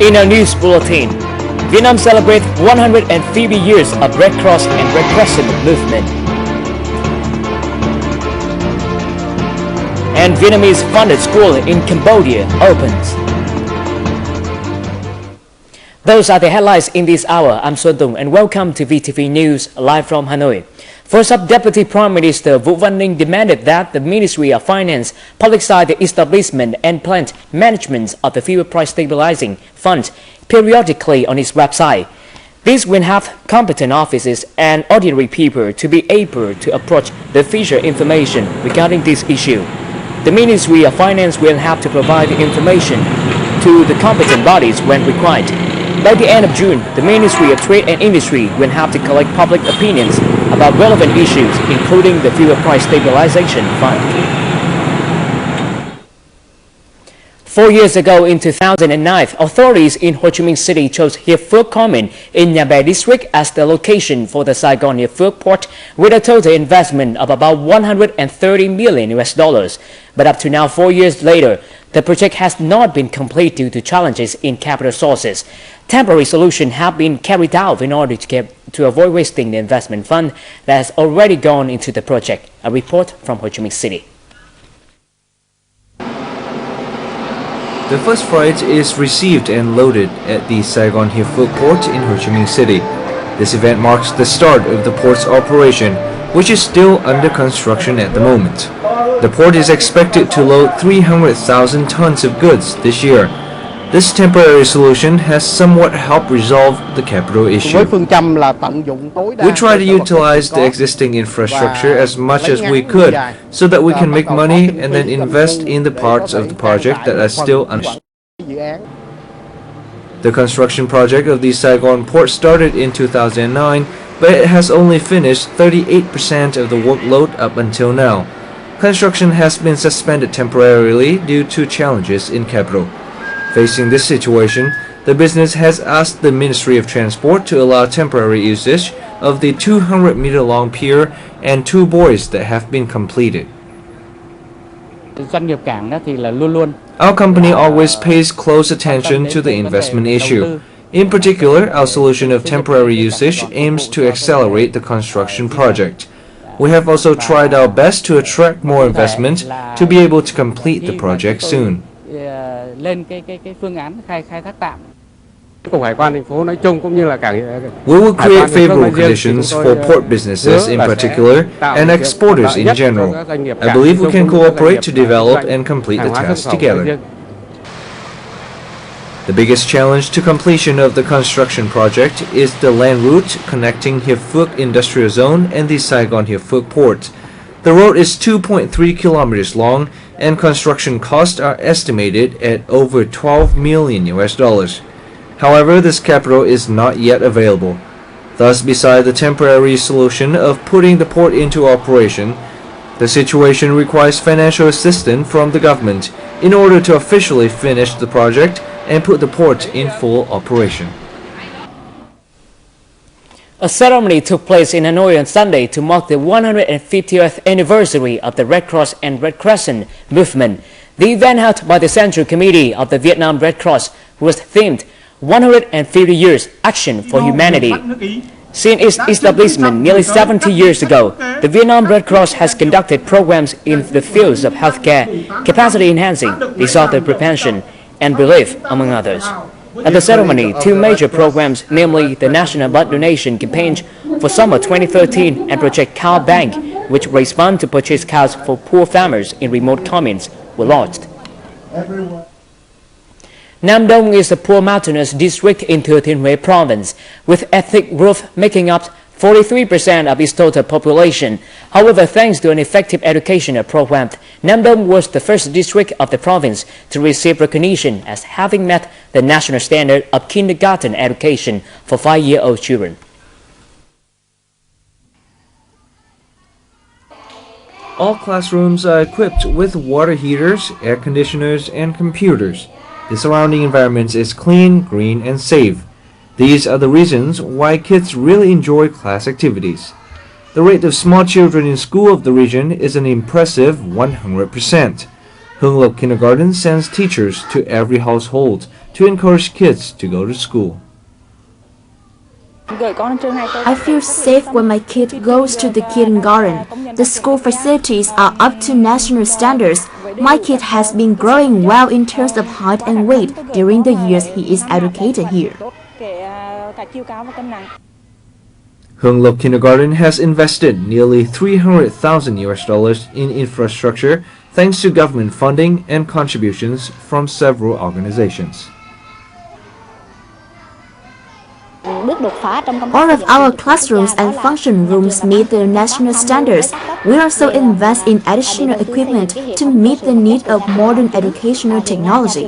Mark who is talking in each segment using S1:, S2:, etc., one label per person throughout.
S1: In our news bulletin, Vietnam celebrates 150 years of Red Cross and Red Crescent movement. And Vietnamese-funded school in Cambodia opens. Those are the headlines in this hour. I'm Xuân Tùng and welcome to VTV News live from Hanoi. First up, Deputy Prime Minister Vũ Văn Ninh demanded that the Ministry of Finance publicize the establishment and planned management of the fuel price stabilizing fund periodically on its website. This will have competent offices and ordinary people to be able to approach the future information regarding this issue. The Ministry of Finance will have to provide the information to the competent bodies when required. By the end of June, the Ministry of Trade and Industry will have to collect public opinions about relevant issues, including the Fuel Price Stabilization Fund. 4 years ago, in 2009, authorities in Ho Chi Minh City chose Hiệp Phước Commune in Nhà Bè District as the location for the Saigon Hiệp Phước port, with a total investment of about $130 million. But up to now, 4 years later, the project has not been complete due to challenges in capital sources. Temporary solutions have been carried out in order to avoid wasting the investment fund that has already gone into the project. A report from Ho Chi Minh City.
S2: The first freight is received and loaded at the Saigon Hiệp Phước port in Ho Chi Minh City. This event marks the start of the port's operation, which is still under construction at the moment. The port is expected to load 300,000 tons of goods this year. This temporary solution has somewhat helped resolve the capital issue. We try to utilize the existing infrastructure as much as we could so that we can make money and then invest in the parts of the project that are still unfinished. The construction project of the Saigon port started in 2009, but it has only finished 38% of the workload up until now. Construction has been suspended temporarily due to challenges in capital. Facing this situation, the business has asked the Ministry of Transport to allow temporary usage of the 200-meter-long pier and 2 buoys that have been completed. Our company always pays close attention to the investment issue. In particular, our solution of temporary usage aims to accelerate the construction project. We have also tried our best to attract more investment to be able to complete the project soon. We will create favorable conditions for port businesses in particular and exporters in general. I believe we can cooperate to develop and complete the task together. The biggest challenge to completion of the construction project is the land route connecting Hiệp Phước Industrial Zone and the Saigon Hiệp Phước port. The road is 2.3 kilometers long and construction costs are estimated at over $12 million. However, this capital is not yet available. Thus, beside the temporary solution of putting the port into operation, the situation requires financial assistance from the government in order to officially finish the project and put the port in full operation.
S1: A ceremony took place in Hanoi on Sunday to mark the 150th anniversary of the Red Cross and Red Crescent movement. The event held by the Central Committee of the Vietnam Red Cross was themed 150 Years Action for Humanity. Since its establishment nearly 70 years ago, the Vietnam Red Cross has conducted programs in the fields of healthcare, capacity enhancing, disaster prevention, and relief, among others. At the ceremony, 2 major programs, namely the National Blood Donation Campaign for summer 2013 and Project Cow Bank, which raise funds to purchase cows for poor farmers in remote communes, were launched. Nam Dong is a poor mountainous district in Thừa Thiên Huế province, with ethnic groups making up 43% of its total population. However, thanks to an effective educational program, Nam Dong was the first district of the province to receive recognition as having met the national standard of kindergarten education for 5-year-old children.
S2: All classrooms are equipped with water heaters, air conditioners, and computers. The surrounding environment is clean, green, and safe. These are the reasons why kids really enjoy class activities. The rate of small children in school of the region is an impressive 100%. Hương Lộc Kindergarten sends teachers to every household to encourage kids to go to school.
S3: I feel safe when my kid goes to the kindergarten. The school facilities are up to national standards. My kid has been growing well in terms of height and weight during the years he is educated here.
S2: Hương Lộc Kindergarten has invested nearly $300,000 in infrastructure thanks to government funding and contributions from several organizations.
S3: All of our classrooms and function rooms meet the national standards. We also invest in additional equipment to meet the need of modern educational technology.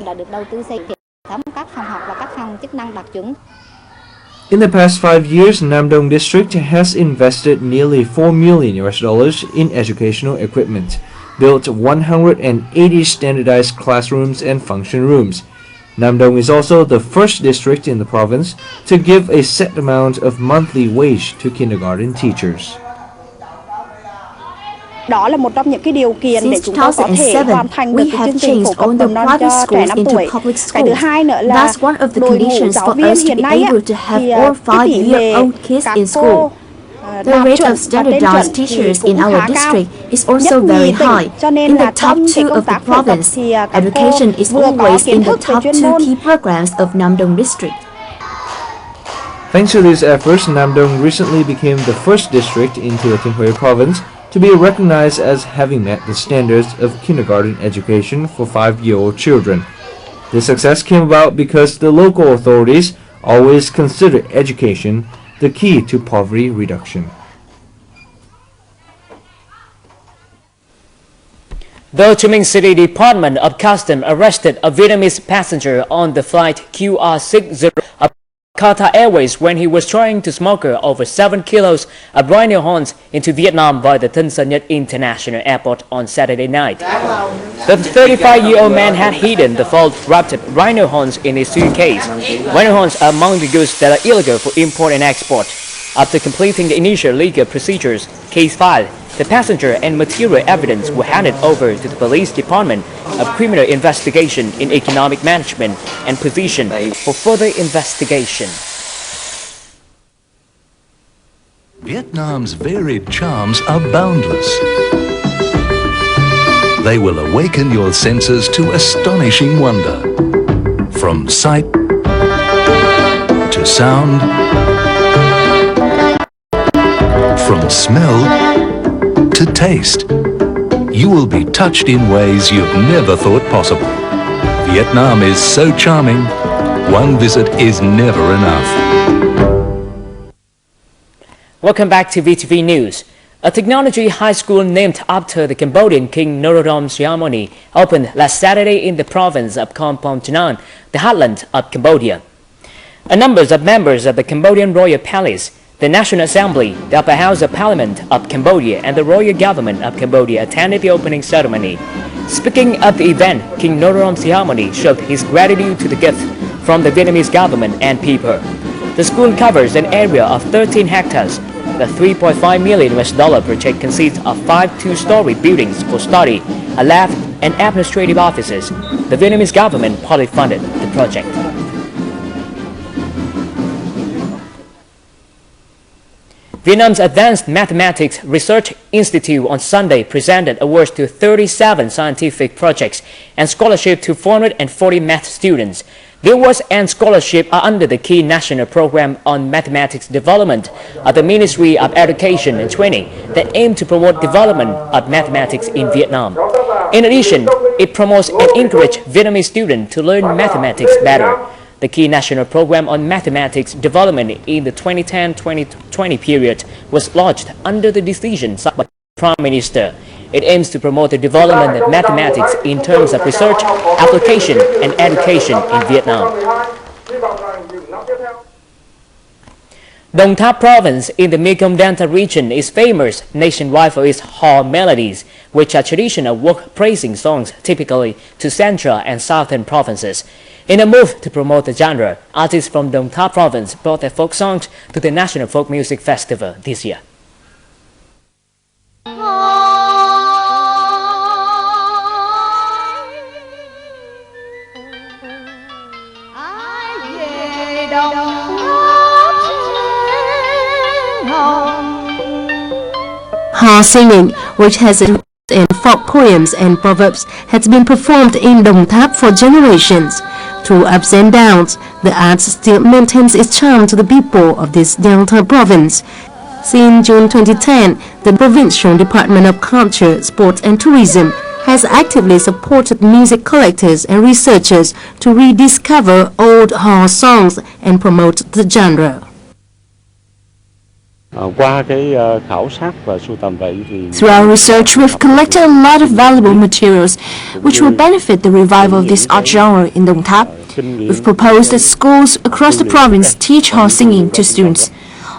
S2: In the past 5 years, Namdong District has invested nearly $4 million in educational equipment, built 180 standardized classrooms and function rooms. Namdong is also the first district in the province to give a set amount of monthly wage to kindergarten teachers.
S3: Since 2007, we have changed all the private schools into public schools. That's one of the conditions for us to be able to have all 5-year-old kids in school. The rate of standardized teachers in our district is also very high. In the top 2 of the province, education is always in the top 2 key programs of Namdong district.
S2: Thanks to these efforts, Namdong recently became the first district in Tinhue province to be recognized as having met the standards of kindergarten education for 5-year-old children. This success came about because the local authorities always consider education the key to poverty reduction.
S1: The Ho Chi Minh City Department of Customs arrested a Vietnamese passenger on the flight QR60 of Qatar Airways when he was trying to smuggle over 7 kilos of rhino horns into Vietnam via the Tân Sơn Nhất International Airport on Saturday night. The 35-year-old man had hidden the full-wrapped rhino horns in his suitcase. Rhino horns are among the goods that are illegal for import and export. After completing the initial legal procedures, case filed, the passenger and material evidence were handed over to the Police Department of Criminal Investigation in Economic Management and Position for further investigation.
S4: Vietnam's varied charms are boundless. They will awaken your senses to astonishing wonder. From sight to sound, from smell to taste, you will be touched in ways you've never thought possible. Vietnam is so charming, one visit is never enough.
S1: Welcome back to VTV News. A technology high school named after the Cambodian King Norodom Sihamoni opened last Saturday in the province of Kampong Chhnang, the heartland of Cambodia. A number of members of the Cambodian Royal Palace, the National Assembly, the Upper House of Parliament of Cambodia, and the Royal Government of Cambodia attended the opening ceremony. Speaking at the event, King Norodom Sihamoni showed his gratitude to the gift from the Vietnamese government and people. The school covers an area of 13 hectares. The $3.5 million project consists of 5 two-story buildings for study, a lab, and administrative offices. The Vietnamese government partly funded the project. Vietnam's Advanced Mathematics Research Institute on Sunday presented awards to 37 scientific projects and scholarship to 440 math students. The awards and scholarship are under the key national program on mathematics development of the Ministry of Education and Training that aim to promote development of mathematics in Vietnam. In addition, it promotes and encourages Vietnamese students to learn mathematics better. The key national program on mathematics development in the 2010-2020 period was launched under the decision signed by the Prime Minister. It aims to promote the development of mathematics in terms of research, application, and education in Vietnam. Đồng Tháp province in the Mekong Delta region is famous nationwide for its hò melodies, which are traditional work-praising songs typically to central and southern provinces. In a move to promote the genre, artists from Đồng Tháp province brought their folk songs to the National Folk Music Festival this year.
S3: Hò singing, which has a in folk poems and proverbs, has been performed in Đồng Tháp for generations. Through ups and downs, the art still maintains its charm to the people of this Delta province. Since June 2010, the Provincial Department of Culture, Sports and Tourism has actively supported music collectors and researchers to rediscover old Hò songs and promote the genre. Through our research, we've collected a lot of valuable materials which will benefit the revival of this art genre in Đồng Tháp. We've proposed that schools across the province teach Hò singing to students.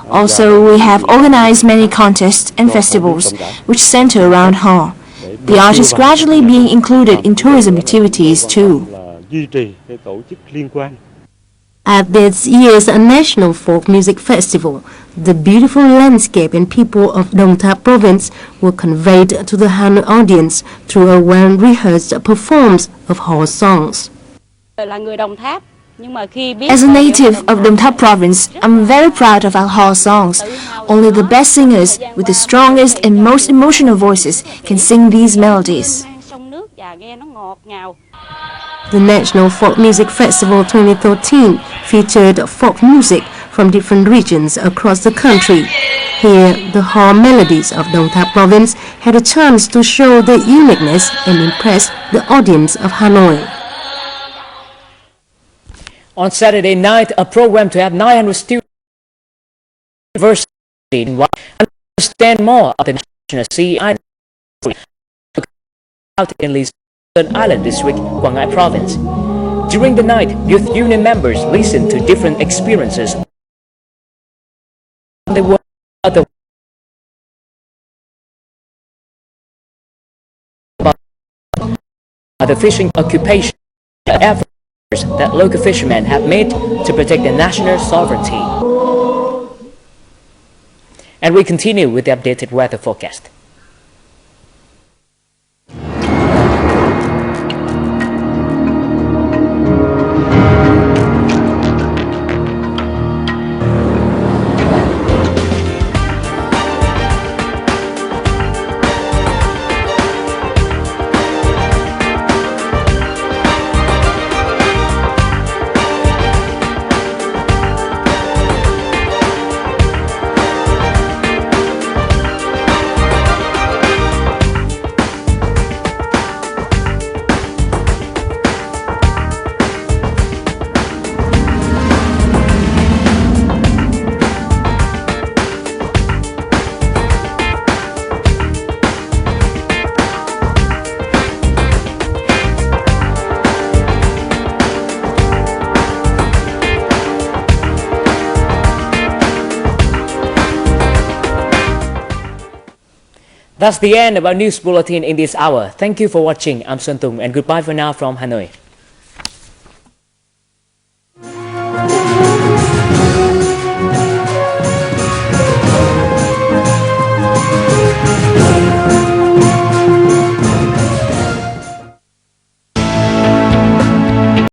S3: Also, we have organized many contests and festivals which center around Hò. The art is gradually being included in tourism activities too. At this year's National Folk Music Festival, the beautiful landscape and people of Đồng Tháp province were conveyed to the Hanoi audience through a well-rehearsed performance of Hò songs. As a native of Đồng Tháp province, I'm very proud of our Hò songs. Only the best singers with the strongest and most emotional voices can sing these melodies. The National Folk Music Festival 2013 featured folk music from different regions across the country. Here, the Hò melodies of Đồng Tháp province had a chance to show their uniqueness and impress the audience of Hanoi.
S1: On Saturday night, a program to have 900 students understand more of the National Sea Island out in Eastern Island District, Quảng Ngãi Province. During the night, youth union members listened to different experiences. They were about the fishing occupation efforts that local fishermen have made to protect their national sovereignty. And we continue with the updated weather forecast. That's the end of our news bulletin in this hour. Thank you for watching. I'm Xuân Tùng and goodbye for now from Hanoi.